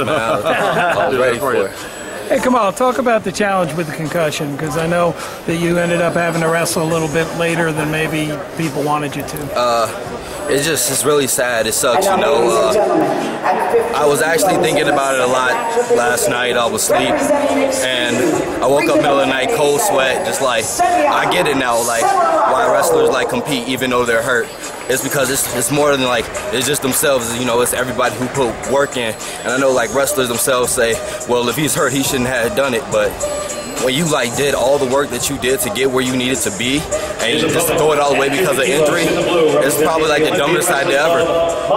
man. I was ready for it. Hey, Kamal, talk about the challenge with the concussion, because I know that you ended up having to wrestle a little bit later than maybe people wanted you to. It's really sad. It sucks, you know. I was actually thinking about it a lot last night. I was asleep, and I woke up middle of the night, cold sweat, just like, I get it now, like, why wrestlers, like, compete even though they're hurt. It's because it's more than, like, it's just themselves, you know, it's everybody who put work in. And I know, like, wrestlers themselves say, well, if he's hurt, he shouldn't have done it, but when you like did all the work that you did to get where you needed to be, and just to throw it all away because of injury, it's probably like the dumbest idea ever.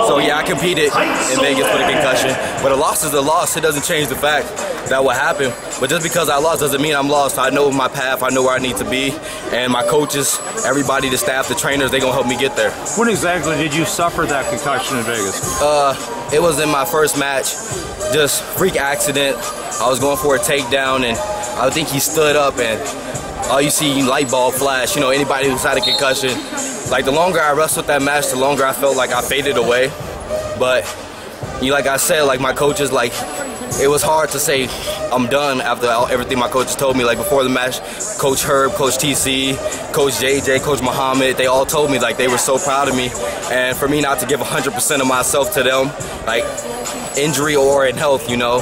So yeah, I competed in Vegas with a concussion, but a loss is a loss. It doesn't change the fact that what happened. But just because I lost doesn't mean I'm lost. I know my path, I know where I need to be, and my coaches, everybody, the staff, the trainers, they're gonna help me get there. When exactly did you suffer that concussion in Vegas? It was in my first match, just freak accident. I was going for a takedown, and I think he stood up, and all you see light bulb flash. You know, anybody who's had a concussion, like the longer I wrestled that match, the longer I felt like I faded away. But like I said, like my coaches, like it was hard to say I'm done after everything my coaches told me. Like before the match, Coach Herb, Coach TC, Coach JJ, Coach Muhammad, they all told me like they were so proud of me. And for me not to give 100% of myself to them, like injury or in health, you know,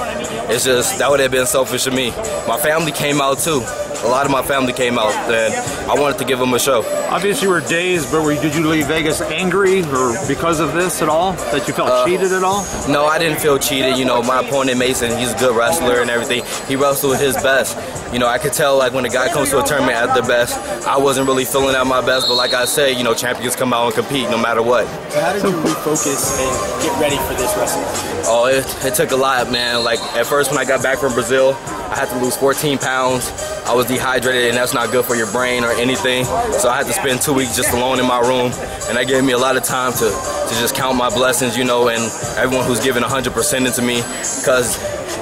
it's just, that would have been selfish of me. My family came out too. A lot of my family came out, and I wanted to give them a show. Obviously you were dazed, but did you leave Vegas angry or because of this at all? That you felt cheated at all? No, I didn't feel cheated. You know, my opponent Mason, he's a good wrestler and everything. He wrestled his best. You know, I could tell like when a guy comes to a tournament at their best, I wasn't really feeling at my best, but like I said, you know, champions come out and compete no matter what. So how did you refocus and get ready for this wrestling? Oh, it took a lot, man. Like at first when I got back from Brazil, I had to lose 14 pounds. I was dehydrated, and that's not good for your brain or anything. So I had to spend 2 weeks just alone in my room, and that gave me a lot of time to just count my blessings, you know, and everyone who's given 100% into me. Because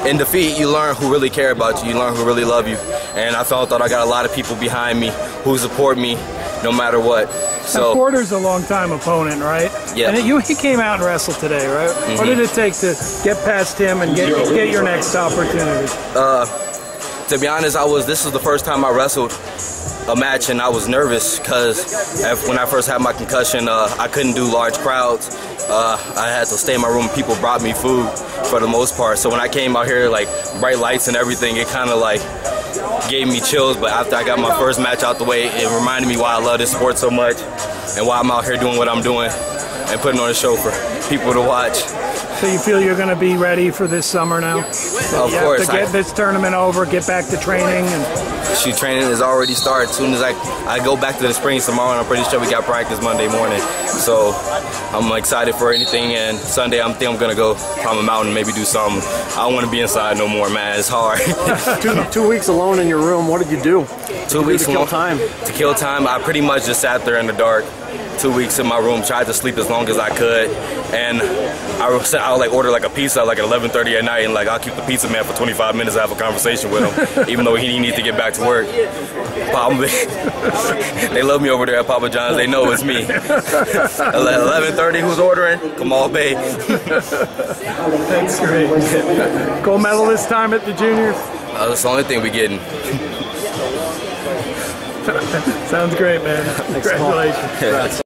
in defeat, you learn who really care about you. You learn who really love you. And I felt that I got a lot of people behind me who support me no matter what. So Porter's a long-time opponent, right? Yeah. And he came out and wrestled today, right? Mm-hmm. What did it take to get past him and get your next opportunity? To be honest, this is the first time I wrestled a match, and I was nervous because when I first had my concussion, I couldn't do large crowds. I had to stay in my room. People brought me food for the most part. So when I came out here, like bright lights and everything, it kind of like gave me chills. But after I got my first match out the way, it reminded me why I love this sport so much and why I'm out here doing what I'm doing and putting on a show for people to watch. So you feel you're going to be ready for this summer now? Of course. To get this tournament over, get back to training. Shoot, training has already started. As soon as I go back to the Springs tomorrow, and I'm pretty sure we got practice Monday morning. So I'm excited for anything, and Sunday I think I'm going to go climb a mountain, maybe do something. I don't want to be inside no more, man. It's hard. 2 weeks alone in your room, what did you do? 2 weeks to kill time. To kill time, I pretty much just sat there in the dark. 2 weeks in my room, tried to sleep as long as I could, and I would like order like a pizza like at 11:30 at night, and like I'll keep the pizza man for 25 minutes and have a conversation with him, even though he needs to get back to work. They love me over there at Papa John's. They know it's me. 11:30, who's ordering? Kamal Bey. That's great. Gold medal this time at the juniors? That's the only thing we're getting. Sounds great, man. Congratulations.